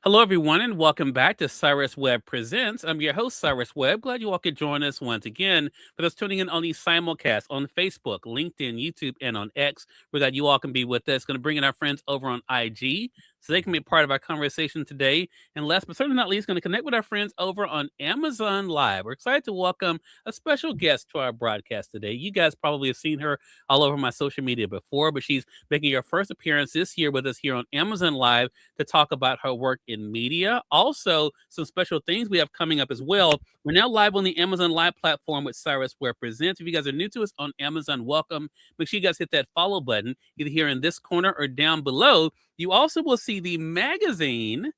Hello, everyone, and welcome back to Cyrus Webb Presents. I'm your host, Cyrus Webb. Glad you all could join us once again. For those tuning in on the simulcast on Facebook, LinkedIn, YouTube, and on X, we're glad you all can be with us. Going to bring in our friends over on IG so they can be a part of our conversation today. And last but certainly not least, going to connect with our friends over on Amazon Live. We're excited to welcome a special guest to our broadcast today. You guys probably have seen her all over my social media before, but she's making her first appearance this year with us here on Amazon Live to talk about her work in media. Also, some special things we have coming up as well. We're now live on the Amazon Live platform with Cyrus Webb Presents. If you guys are new to us on Amazon, welcome. Make sure you guys hit that follow button either here in this corner or down below. You also will see the magazine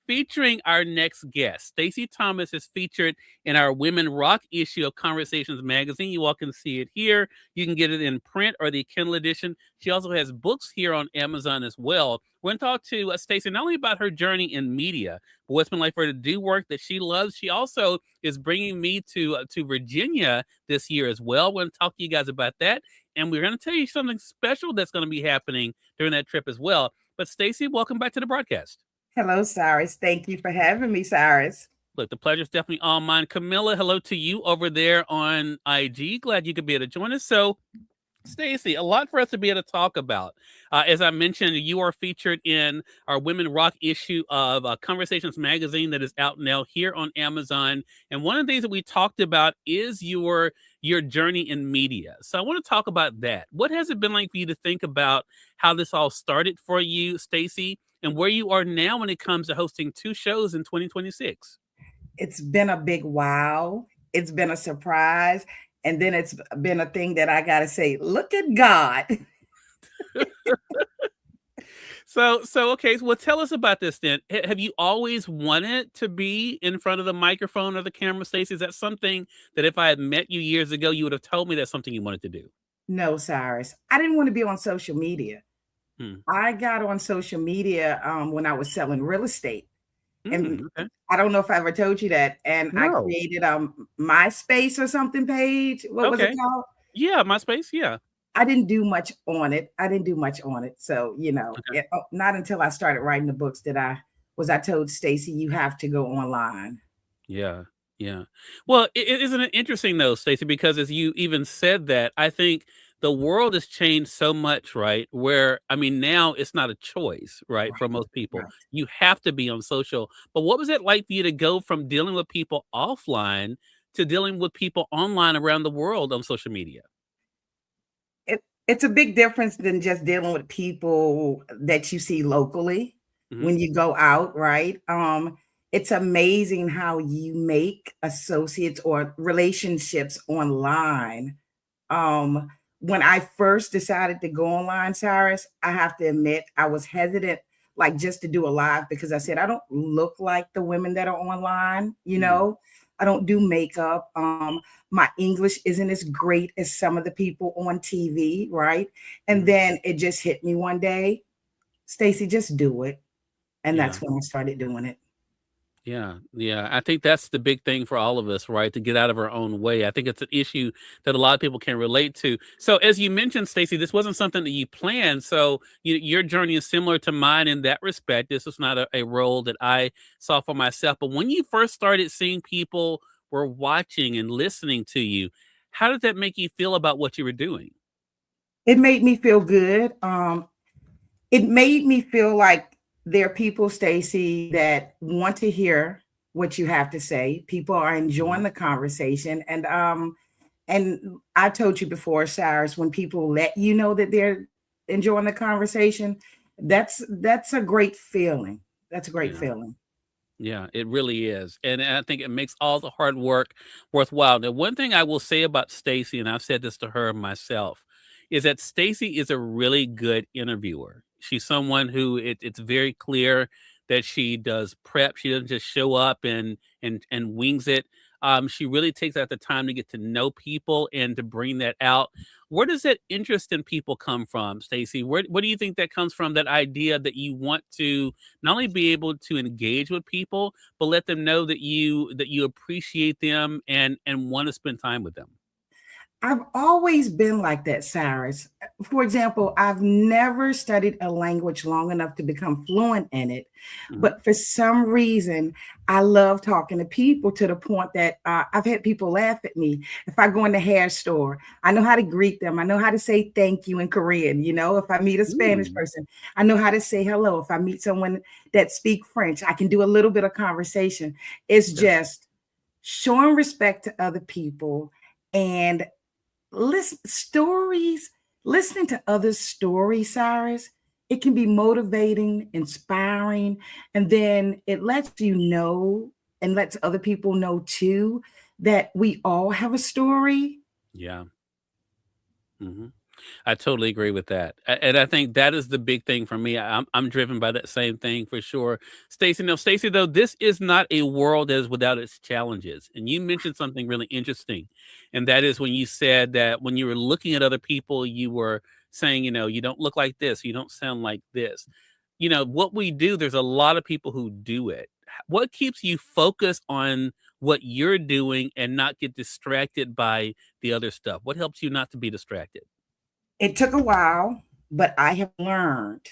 featuring our next guest. Stacey Thomas is featured in our Women Rock issue of Conversations magazine. You all can see it here. You can get it in print or the Kindle edition. She also has books here on Amazon as well. We're going to talk to Stacey not only about her journey in media, but what's been like for her to do work that she loves. She also is bringing me to Virginia this year as well. We're going to talk to you guys about that. And we're going to tell you something special that's going to be happening during that trip as well. But Stacey, welcome back to the broadcast. Hello, Cyrus. Thank you for having me, Cyrus. Look, the pleasure's definitely all mine. Camilla, hello to you over there on IG. Glad you could be able to join us. So, Stacey, a lot for us to be able to talk about. As I mentioned, you are featured in our Women Rock issue of Conversations magazine that is out now here on Amazon. And one of the things that we talked about is your journey in media. So I want to talk about that. What has it been like for you to think about how this all started for you, Stacey, and where you are now when it comes to hosting two shows in 2026? It's been a big wow. It's been a surprise. And then it's been a thing that I got to say, look at God. So okay. Well, tell us about this then. Have you always wanted to be in front of the microphone or the camera, Stacey? Is that something that if I had met you years ago, you would have told me that's something you wanted to do? No, Cyrus. I didn't want to be on social media. Hmm. I got on social media when I was selling real estate. And Okay. I don't know if I ever told you that. And I No. created MySpace or something page. What was it Okay. called? Yeah, MySpace. Yeah. I didn't do much on it. So, Okay. not until I started writing the books I told Stacey, you have to go online. Yeah. Yeah. Well, isn't it interesting though, Stacey? Because as you even said that, I think the world has changed so much, right? Where I mean, now it's not a choice, right? For Right, most people, right. you have to be on social. But what was it like for you to go from dealing with people offline to dealing with people online around the world on social media? It's a big difference than just dealing with people that you see locally Hmm. when you go out, right? It's amazing how you make associates or relationships online. Um, when I first decided to go online, Cyrus, I have to admit I was hesitant, like just to do a live because I said I don't look like the women that are online. I don't do makeup. My English isn't as great as some of the people on TV, right? And Hmm. then it just hit me one day, Stacey, just do it. And Yeah. that's when I started doing it. Yeah, yeah. I think that's the big thing for all of us, right? To get out of our own way. I think it's an issue that a lot of people can relate to. So, as you mentioned, Stacey, this wasn't something that you planned. So, your journey is similar to mine in that respect. This was not a role that I saw for myself. But when you first started seeing people were watching and listening to you, how did that make you feel about what you were doing? It made me feel good. It made me feel like there are people, Stacey, that want to hear what you have to say. People are Mhm. enjoying the conversation. And I told you before, Cyrus, when people let you know that they're enjoying the conversation, that's a great feeling. That's a great Yeah. feeling. Yeah, it really is. And I think it makes all the hard work worthwhile. Now, one thing I will say about Stacy, and I've said this to her myself, is that Stacy is a really good interviewer. She's someone who it's very clear that she does prep. She doesn't just show up and wings it. She really takes out the time to get to know people and to bring that out. Where does that interest in people come from, Stacy? Where do you think that comes from? That idea that you want to not only be able to engage with people, but let them know that you appreciate them and want to spend time with them. I've always been like that, Cyrus. For example, I've never studied a language long enough to become fluent in it. Mhm. But for some reason, I love talking to people to the point that I've had people laugh at me. If I go in the hair store, I know how to greet them. I know how to say thank you in Korean. You know, if I meet a Spanish Mm, person, I know how to say hello. If I meet someone that speak French, I can do a little bit of conversation. It's yeah. just showing respect to other people and listening to others' stories, Cyrus, it can be motivating, inspiring, and then it lets you know and lets other people know too that we all have a story. Yeah. Mhm. I totally agree with that, and I think that is the big thing for me. I'm driven by that same thing for sure. Stacey, no, Stacey, though, this is not a world that is without its challenges. And you mentioned something really interesting, and that is when you said that when you were looking at other people, you were saying, you don't look like this, you don't sound like this. What we do, there's a lot of people who do it. What keeps you focused on what you're doing and not get distracted by the other stuff? What helps you not to be distracted? It took a while, but I have learned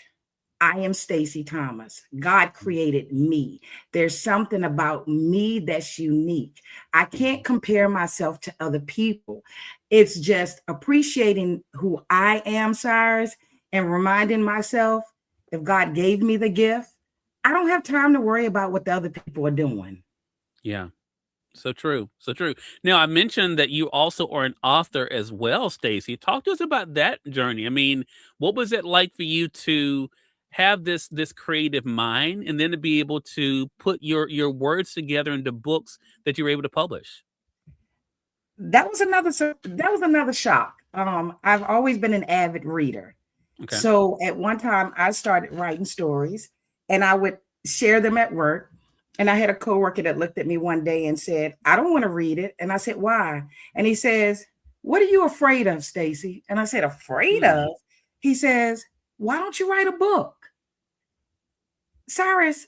I am Stacey Thomas. God created me. There's something about me that's unique. I can't Mhm. compare myself to other people. It's just appreciating who I am, Cyrus, and reminding myself if God gave me the gift, I don't have time to worry about what the other people are doing. Yeah. So true. So true. Now, I mentioned that you also are an author as well, Stacey. Talk to us about that journey. I mean, what was it like for you to have this creative mind and then to be able to put your words together into books that you were able to publish? That was another shock. I've always been an avid reader. Okay. So at one time I started writing stories and I would share them at work. And I had a coworker that looked at me one day and said, I don't want to read it. And I said, why? And he says, what are you afraid of, Stacey? And I said, afraid Hmm. of? He says, why don't you write a book? Cyrus,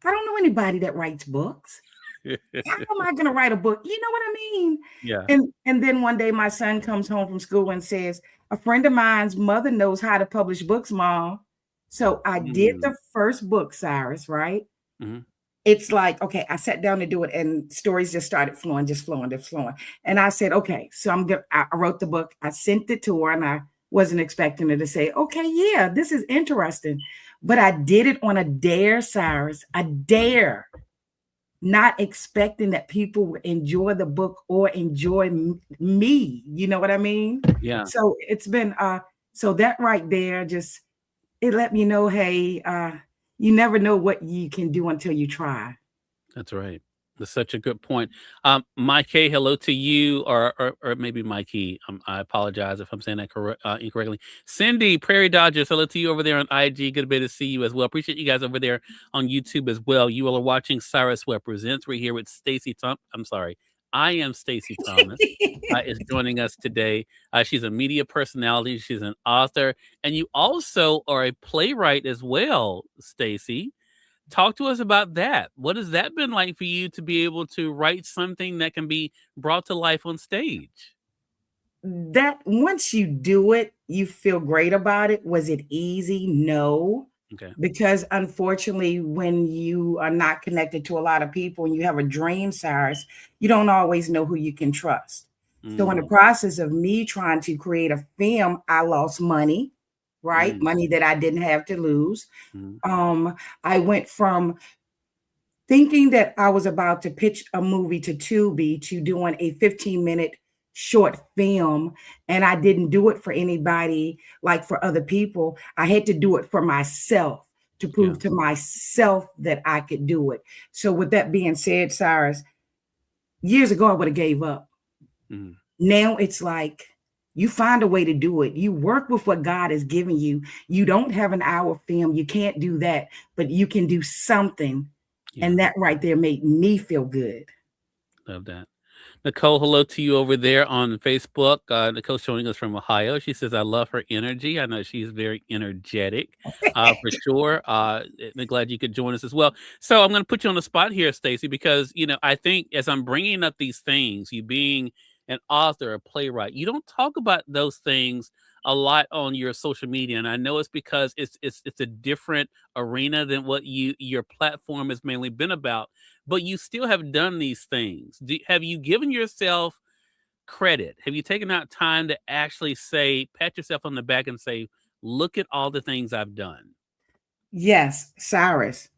I don't know anybody that writes books. How am I gonna write a book? You know what I mean? Yeah. And then one day my son comes home from school and says, a friend of mine's mother knows how to publish books, mom. So I did Mm. the first book, Cyrus, right? Mhm. It's like, okay, I sat down to do it and stories just started flowing, just flowing, just flowing. And I said, okay, so I wrote the book, I sent it to her, and I wasn't expecting her to say, okay, yeah, this is interesting. But I did it on a dare, Cyrus, a Right. dare, not expecting that people would enjoy the book or enjoy me. You know what I mean? Yeah. So it's been so that right there just it let me know, hey, you never know what you can do until you try. That's right. That's such a good point. Mikey, hello to you, or maybe Mikey. I apologize if I'm saying that incorrectly. Cindy, Prairie Dodgers, hello to you over there on IG. Good to see you as well. Appreciate you guys over there on YouTube as well. You all are watching Cyrus Webb Presents. We're here with Stacey Thomas. I'm sorry, I am Stacey Thomas. Is joining us today. She's a media personality. She's an author, and you also are a playwright as well, Stacey. Talk to us about that. What has that been like for you to be able to write something that can be brought to life on stage? That once you do it, you feel great about it. Was it easy? No. Okay. Because unfortunately, when you are not connected to a lot of people and you have a dream, Cyrus, you don't always know who you can trust. So, in the Mm, process of me trying to create a film, I lost money, right? mm, Money that I didn't have to lose. mm, I went from thinking that I was about to pitch a movie to Tubi to doing a 15-minute short film, and I didn't do it for anybody like for other people. I had to do it for myself to yeah. prove to myself that I could do it. So with that being said, Cyrus, years ago I would have gave up. Mm, Now it's like you find a way to do it. You work with what God has given you. You don't have an hour film. You can't do that, but you can do something. yeah. And that right there made me feel good. Love that. Nicole, hello to you over there on Facebook. Nicole's showing us from Ohio. She says, I love her energy. I know she's very energetic for sure. And glad you could join us as well. So I'm going to put you on the spot here, Stacey, because, I think as I'm bringing up these things, you being an author, a playwright. You don't talk about those things a lot on your social media, and I know it's because it's a different arena than what your platform has mainly been about. But you still have done these things. Have you given yourself credit? Have you taken out time to actually say, pat yourself on the back and say, look at all the things I've done? Yes, Cyrus.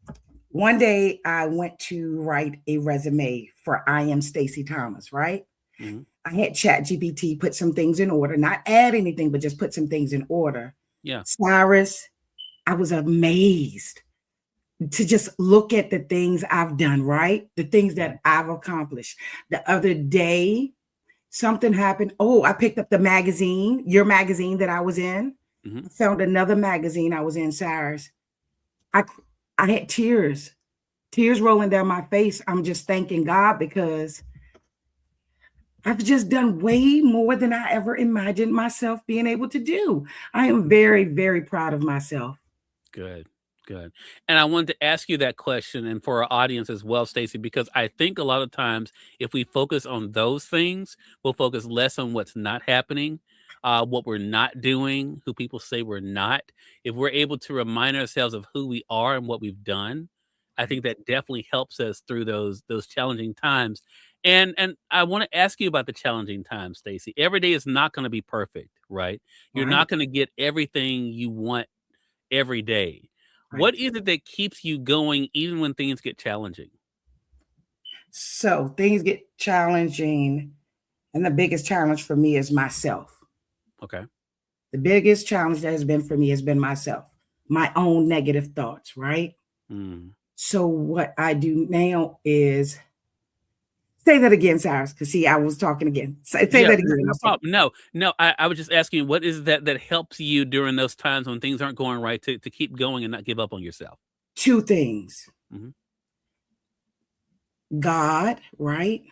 One day I went to write a resume for I am Stacey Thomas, right? Mm-hmm. I had ChatGPT put some things in order, not add anything, but just put some things in order. Yeah. Cyrus, I was amazed to just look at the things I've done, right? The things that I've accomplished. The other day, something happened. Oh, I picked up the magazine, your magazine that I was in. Mm-hmm. I found another magazine I was in, Cyrus. I had tears rolling down my face. I'm just thanking God because I've just done way more than I ever imagined myself being able to do. I am very, very proud of myself. Good. Good. And I wanted to ask you that question, and for our audience as well, Stacey, because I think a lot of times if we focus on those things, we'll focus less on what's not happening, what we're not doing, who people say we're not. If we're able to remind ourselves of who we are and what we've done, I think that definitely helps us through those challenging times. And I want to ask you about the challenging times, Stacey. Every day is not going to be perfect, right? You're Right, not going to get everything you want every day. right. What is it that keeps you going even when things get challenging? So things get challenging, and the biggest challenge for me is myself. Okay. The biggest challenge that has been for me has been myself, my own negative thoughts, right? Mm. So what I do now is say that again, Cyrus, because see, I was talking again. Say Yeah, that again. no problem. No, I was just asking, what is that helps you during those times when things aren't going right to keep going and not give up on yourself? Two things. Hmm. God, right?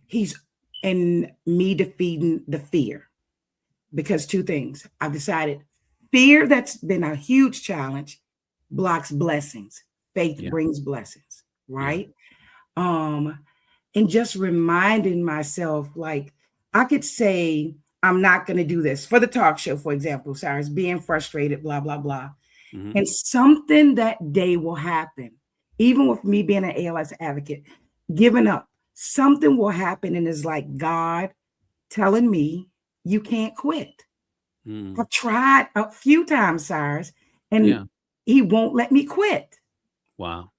He's in me defeating the fear. Because two things. I've decided fear that's been a huge challenge blocks blessings. Faith Yeah, brings blessings, yeah, right? And just reminding myself, like, I could say, I'm not going to do this for the talk show, for example, Cyrus, being frustrated, blah, blah, blah. hmm, And something that day will happen, even with me being an ALS advocate, giving up, something will happen. And it's like God telling me, you can't quit. mm, I've tried a few times, Cyrus, yeah. and he won't let me quit. Wow.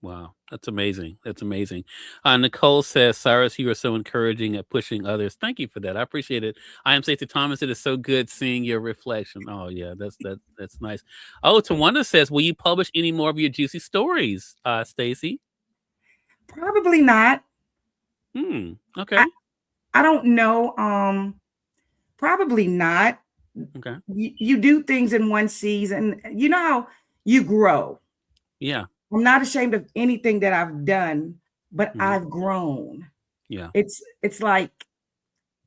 Wow, that's amazing. That's amazing. Nicole says, Cyrus, you are so encouraging at pushing others. Thank you for that. I appreciate it. I am Stacey Thomas. It is so good seeing your reflection. Oh, yeah, that's nice. Oh, Tawanda says, will you publish any more of your juicy stories, Stacey? Probably not. I, Okay. I don't know. Probably not. Okay. You do things in one season. You know how you grow. Yeah. I'm not ashamed of anything that I've done, but Hmm. I've grown. Yeah. It's like,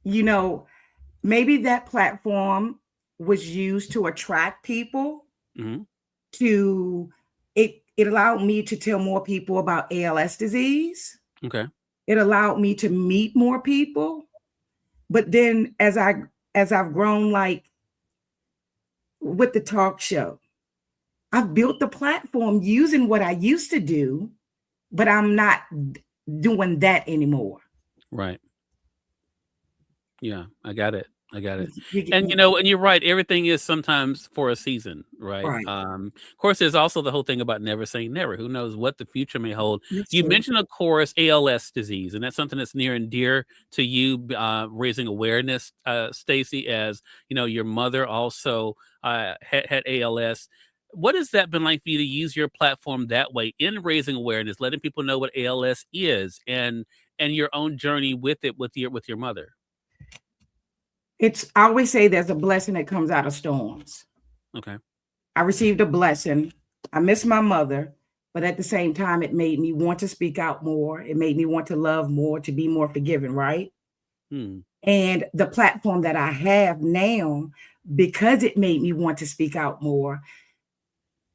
you know, maybe that platform was used to attract people Hmm. to it allowed me to tell more people about ALS disease. Okay. It allowed me to meet more people. But then as I've grown, like with the talk show, I've built the platform using what I used to do, but I'm not doing that anymore. Right. Yeah, I got it. I got it. And You- and you're right. Everything is sometimes for a season, right? right. Of course, there's also the whole thing about never saying never. Who knows what the future may hold? That's You true. mentioned, of course, ALS disease, and that's something that's near and dear to you. Raising awareness, Stacey, as your mother also had ALS. What has that been like for you to use your platform that way in raising awareness, letting people know what ALS is, and your own journey with it with your mother? I always say there's a blessing that comes out of storms. Okay. I received a blessing. I miss my mother, but at the same time, it made me want to speak out more. It made me want to love more, to be more forgiving, right? Hmm. And the platform that I have now, because it made me want to speak out more,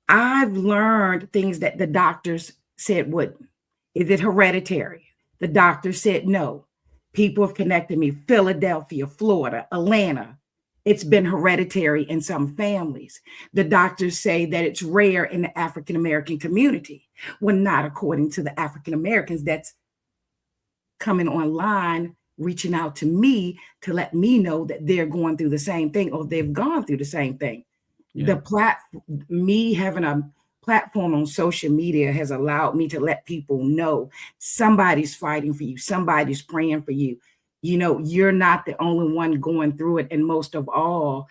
I've learned things that the doctors said wouldn't. Is it hereditary? The doctor said no. People have connected me, Philadelphia, Florida, Atlanta. It's been hereditary in some families. The doctors say that it's rare in the African American community. Well, not according to the African Americans that's coming online, reaching out to me to let me know that they're going through the same thing or they've gone through the same thing. Yeah. Me having a platform on social media has allowed me to let people know somebody's fighting for you, somebody's praying for you. You know, you're not the only one going through it. And most of all,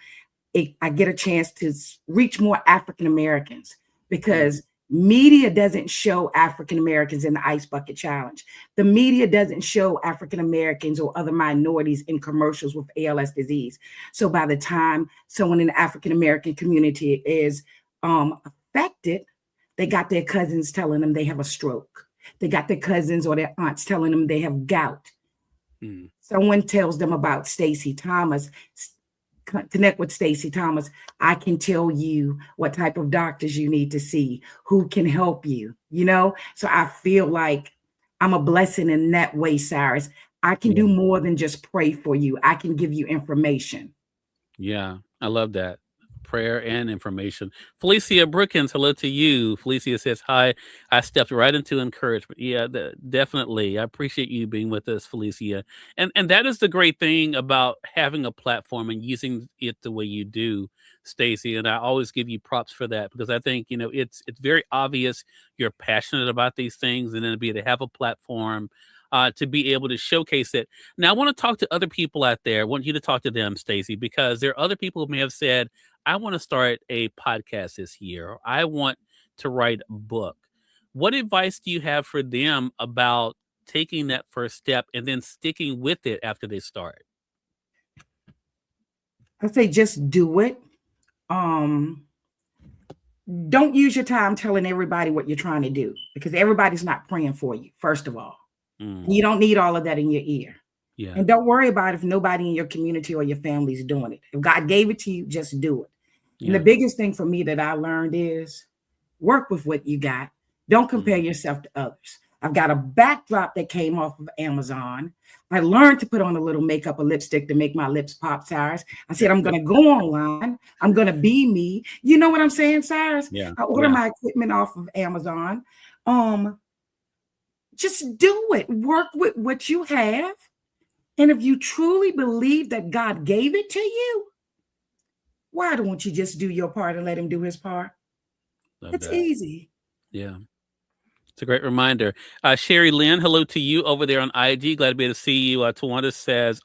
I get a chance to reach more African Americans because media doesn't show African Americans in the Ice Bucket Challenge. The media doesn't show African Americans or other minorities in commercials with ALS disease. So by the time someone in the African American community is affected, they got their cousins telling them they have a stroke. They got their cousins or their aunts telling them they have gout. Someone tells them about Stacey Thomas. Connect with Stacey Thomas. I can tell you what type of doctors you need to see, who can help you, you know? So I feel like I'm a blessing in that way, Cyrus. I can do more than just pray for you. I can give you information. Yeah, I love that. Prayer and information. Felicia Brookins, hello to you. Felicia says, hi, I stepped right into encouragement. Yeah, definitely. I appreciate you being with us, Felicia. And that is the great thing about having a platform and using it the way you do, Stacey. And I always give you props for that because I think, it's very obvious you're passionate about these things, and then to be able to have a platform to be able to showcase it. Now, I want to talk to other people out there. I want you to talk to them, Stacey, because there are other people who may have said, I want to start a podcast this year, or I want to write a book. What advice do you have for them about taking that first step and then sticking with it after they start? I say just do it. Don't use your time telling everybody what you're trying to do because everybody's not praying for you, first of all. You don't need all of that in your ear. Yeah. And don't worry about if nobody in your community or your family is doing it. If God gave it to you, just do it. And the biggest thing for me that I learned is work with what you got. Don't compare yourself to others. I've got a backdrop that came off of Amazon. I learned to put on a little makeup, a lipstick to make my lips pop, Cyrus. I said, I'm going to go online. I'm going to be me. You know what I'm saying, Cyrus? Yeah. I order my equipment off of Amazon. Just do it. Work with what you have. And if you truly believe that God gave it to you, why don't you just do your part and let him do his part? It's easy. Yeah. It's a great reminder. Sherry Lynn, hello to you over there on IG. Glad to be able to see you. Tawanda says,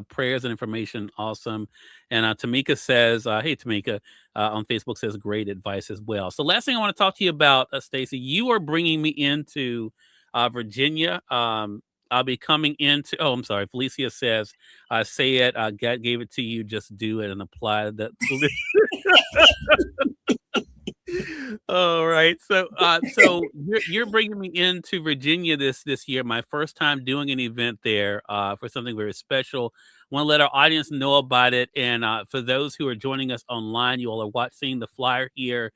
prayers and information, awesome. And Tamika says, hey, Tamika, on Facebook says, great advice as well. So last thing I want to talk to you about, Stacey, you are bringing me into Virginia. I'll be coming into, I'm sorry. Felicia says, say it. God gave it to you. Just do it and apply that. All right. So you're bringing me into Virginia this year. My first time doing an event there for something very special. Want to let our audience know about it. And for those who are joining us online, you all are seeing the flyer here,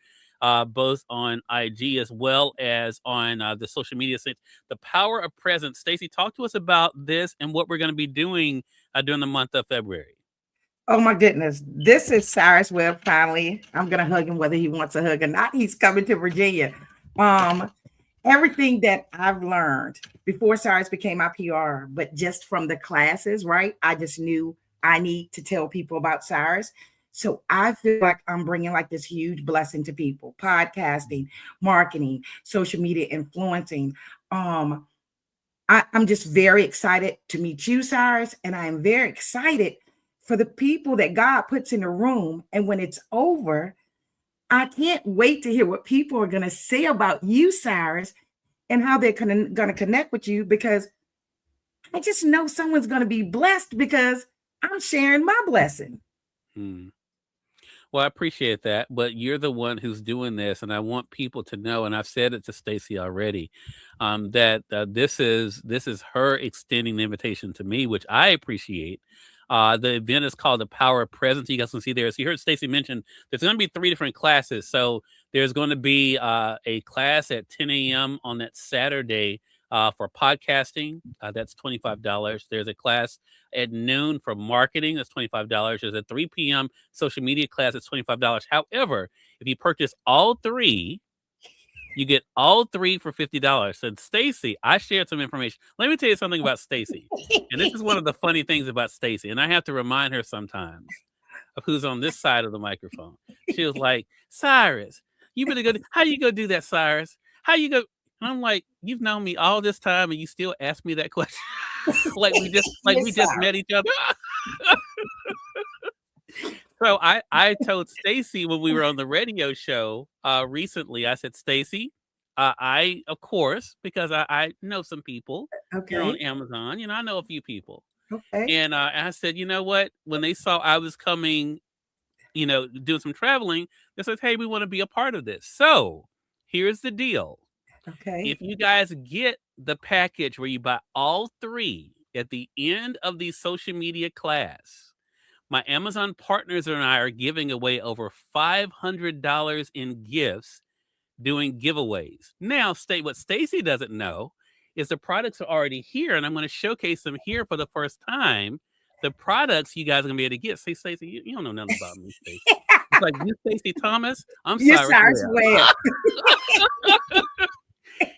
both on IG as well as on the social media sites. The Power of Presence. Stacey, talk to us about this and what we're going to be doing during the month of February. Oh my goodness. This is Cyrus Webb finally. I'm going to hug him whether he wants a hug or not. He's coming to Virginia. Everything that I've learned before Cyrus became my PR, but just from the classes, right? I just knew I need to tell people about Cyrus. So I feel like I'm bringing like this huge blessing to people, podcasting, marketing, social media influencing. I'm just very excited to meet you, Cyrus. And I am very excited for the people that God puts in the room. And when it's over, I can't wait to hear what people are going to say about you, Cyrus, and how they're going to connect with you, because I just know someone's going to be blessed because I'm sharing my blessing. Well, I appreciate that, but you're the one who's doing this, and I want people to know, and I've said it to Stacey already, that this is her extending the invitation to me, which I appreciate. The event is called The Power of Presence. You guys can see there. So you heard Stacey mention there's going to be 3 different classes. So there's going to be a class at 10 a.m. on that Saturday For podcasting, that's $25. There's a class at noon for marketing, that's $25. There's a 3 p.m. social media class, that's $25. However, if you purchase all three, you get all three for $50. So Stacey, I shared some information. Let me tell you something about Stacey. And this is one of the funny things about Stacey. And I have to remind her sometimes of who's on this side of the microphone. She was like, Cyrus, you better go. How you gonna do that, Cyrus? How you go? And I'm like, you've known me all this time and you still ask me that question. like we just met each other. So I told Stacey when we were on the radio show recently, I said, Stacey, I, of course, because I know some people here on Amazon, I know a few people. Okay. And I said, you know what? When they saw I was coming, doing some traveling, they said, hey, we want to be a part of this. So here's the deal. Okay. If you guys get the package where you buy all three at the end of the social media class, my Amazon partners and I are giving away over $500 in gifts doing giveaways. Now, what Stacey doesn't know is the products are already here, and I'm going to showcase them here for the first time. The products you guys are going to be able to get. See, Stacey, you don't know nothing about me, Stacey. It's like, you Stacey Thomas, I'm Cyrus Webb.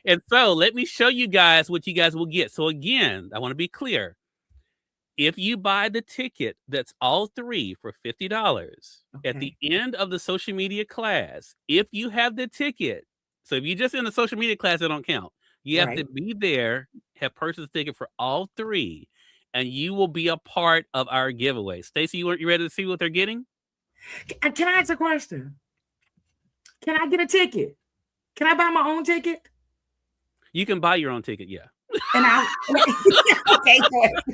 And so let me show you guys what you guys will get. So again, I want to be clear. If you buy the ticket that's all three for $50 at the end of the social media class, if you have the ticket, so if you're just in the social media class, it don't count. You have to be there, have purchased a ticket for all three, and you will be a part of our giveaway. Stacey, you ready to see what they're getting? Can I ask a question? Can I get a ticket? Can I buy my own ticket? You can buy your own ticket, yeah. And okay,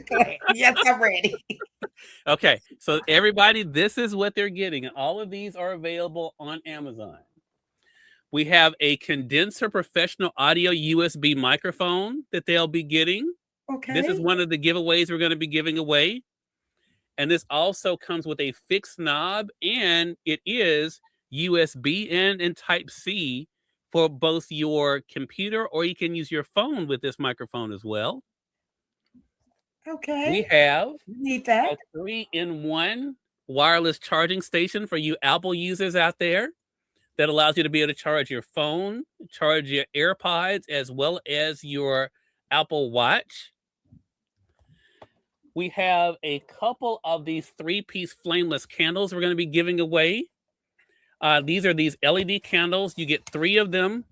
go ahead. Yes, I'm ready. Okay, so everybody, this is what they're getting, and all of these are available on Amazon. We have a condenser professional audio USB microphone that they'll be getting. Okay. This is one of the giveaways we're going to be giving away. And this also comes with a fixed knob, and it is USB in and Type-C for both your computer, or you can use your phone with this microphone as well. Okay. We have a 3-in-1 wireless charging station for you Apple users out there that allows you to be able to charge your phone, charge your AirPods, as well as your Apple Watch. We have a couple of these 3-piece flameless candles we're going to be giving away. These are these LED candles. You get 3 of them.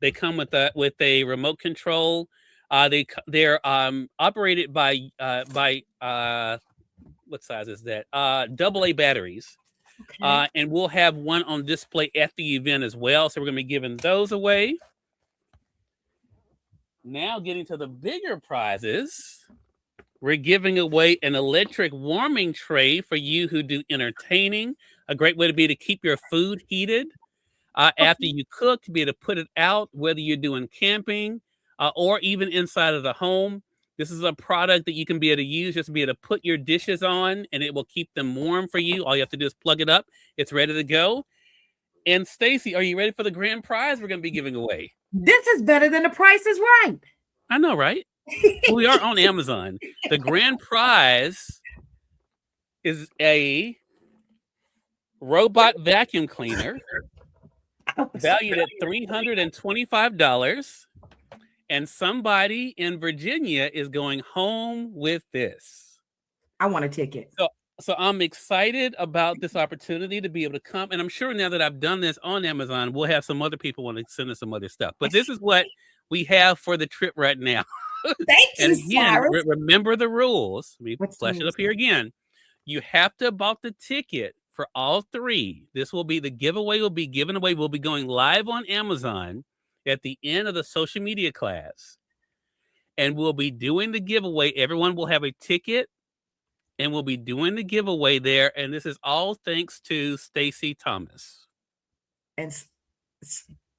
They come with a remote control. They're operated by what size is that? AA batteries. Okay. And we'll have one on display at the event as well. So we're going to be giving those away. Now getting to the bigger prizes. We're giving away an electric warming tray for you who do entertaining. A great way to be to keep your food heated after you cook, to be able to put it out, whether you're doing camping or even inside of the home. This is a product that you can be able to use just to be able to put your dishes on, and it will keep them warm for you. All you have to do is plug it up. It's ready to go. And Stacey, are you ready for the grand prize we're going to be giving away? This is better than The Price is Right. I know, right? We are on Amazon. The grand prize is a robot vacuum cleaner valued at $325. And somebody in Virginia is going home with this. I want a ticket. So I'm excited about this opportunity to be able to come. And I'm sure now that I've done this on Amazon, we'll have some other people want to send us some other stuff. But this is what we have for the trip right now. Thank you, and again, Cyrus. Remember the rules. Let me flash it up here again. You have to have bought the ticket for all 3. This will be the giveaway will be given away. We'll be going live on Amazon at the end of the social media class. And we'll be doing the giveaway. Everyone will have a ticket and we'll be doing the giveaway there. And this is all thanks to Stacey Thomas. And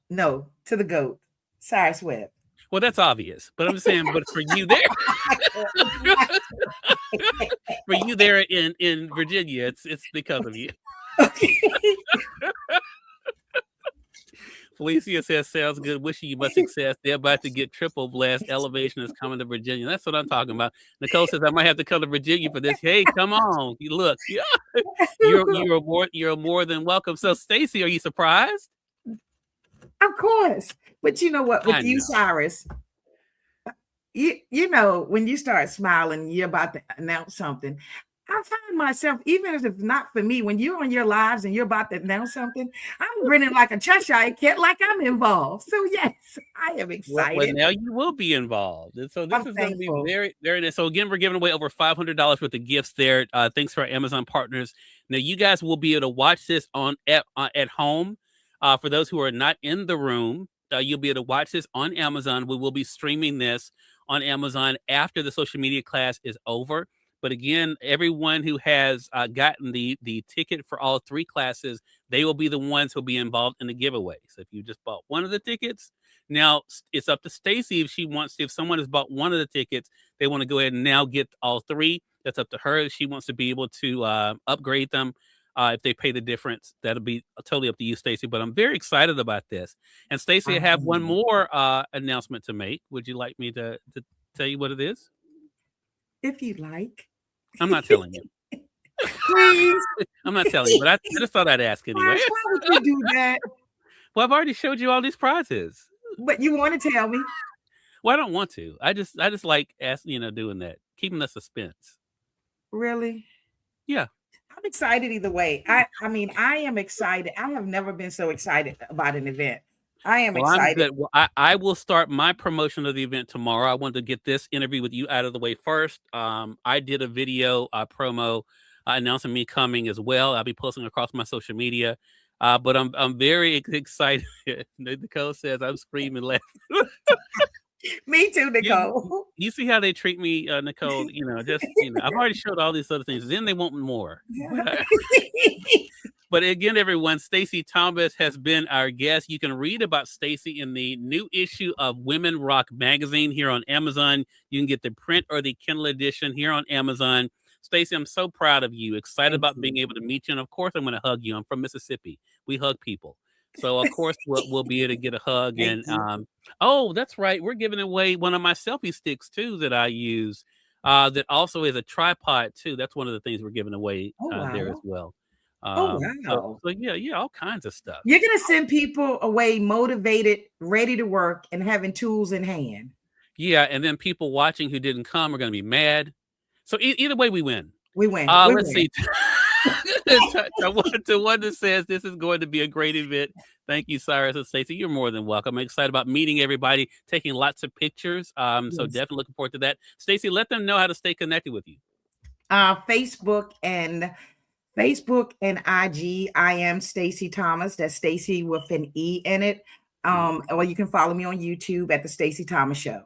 no, to the GOAT, Cyrus Webb. Well, that's obvious, but I'm just saying, but for you there, for you there in Virginia, it's because of you. Felicia says, sounds good. Wishing you much success. They're about to get triple blast. Elevation is coming to Virginia. That's what I'm talking about. Nicole says, I might have to come to Virginia for this. Hey, come on. You look. Yeah. You're more than welcome. So, Stacey, are you surprised? Of course. But you know what? With you, Cyrus, you know, when you start smiling, you're about to announce something. I find myself, even if it's not for me, when you're on your lives and you're about to announce something, I'm grinning like a Cheshire cat, like I'm involved. So yes, I am excited. Well, now you will be involved. And so this is going to be very, very nice. So again, we're giving away over $500 worth of gifts there. Thanks to our Amazon partners. Now you guys will be able to watch this at home. For those who are not in the room, you'll be able to watch this on Amazon. We will be streaming this on Amazon after the social media class is over. But again, everyone who has gotten the ticket for all 3 classes, they will be the ones who will be involved in the giveaway. So if you just bought one of the tickets, now it's up to Stacey if she wants to. If someone has bought one of the tickets, they want to go ahead and now get all 3. That's up to her. If she wants to be able to upgrade them, if they pay the difference, that'll be totally up to you, Stacey. But I'm very excited about this. And Stacey, I have one more announcement to make. Would you like me to tell you what it is? If you'd like. I'm not telling you. Please. I'm not telling you, but I just thought I'd ask anyway. Why would you do that? Well, I've already showed you all these prizes. But you want to tell me? Well, I don't want to. I just like doing that, keeping the suspense. Really? Yeah. I'm excited either way. I mean, I am excited. I have never been so excited about an event. I am excited. Well, I will start my promotion of the event tomorrow. I wanted to get this interview with you out of the way first. I did a video promo announcing me coming as well. I'll be posting across my social media. But I'm very excited. Nicole says I'm screaming laughing. Me too, Nicole. You see how they treat me, Nicole? I've already showed all these other things. Then they want more. But again, everyone, Stacey Thomas has been our guest. You can read about Stacey in the new issue of Women Rock magazine here on Amazon. You can get the print or the Kindle edition here on Amazon. Stacey, I'm so proud of you. Excited about being able to meet you. And of course, I'm going to hug you. I'm from Mississippi. We hug people. So of course we'll be able to get a hug. And that's right. We're giving away one of my selfie sticks too that I use. That also is a tripod too. That's one of the things we're giving away there as well. Oh, wow. So yeah, all kinds of stuff. You're going to send people away motivated, ready to work, and having tools in hand. Yeah, and then people watching who didn't come are going to be mad. So either way, we win. We win. Let's see. To one that says this is going to be a great event. Thank you, Cyrus and Stacey. You're more than welcome. I'm excited about meeting everybody, taking lots of pictures. So definitely looking forward to that. Stacey, let them know how to stay connected with you. Facebook and IG, I am Stacey Thomas. That's Stacey with an E in it. Or you can follow me on YouTube at the Stacey Thomas Show.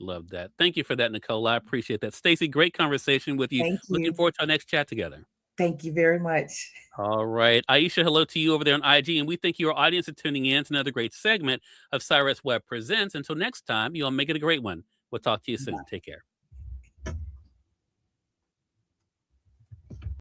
Love that. Thank you for that, Nicole. I appreciate that. Stacey, great conversation with you. Thank you. Looking forward to our next chat together. Thank you very much. All right. Aisha, hello to you over there on IG. And we thank your audience for tuning in to another great segment of Cyrus Webb Presents. Until next time, you all make it a great one. We'll talk to you soon. Take care.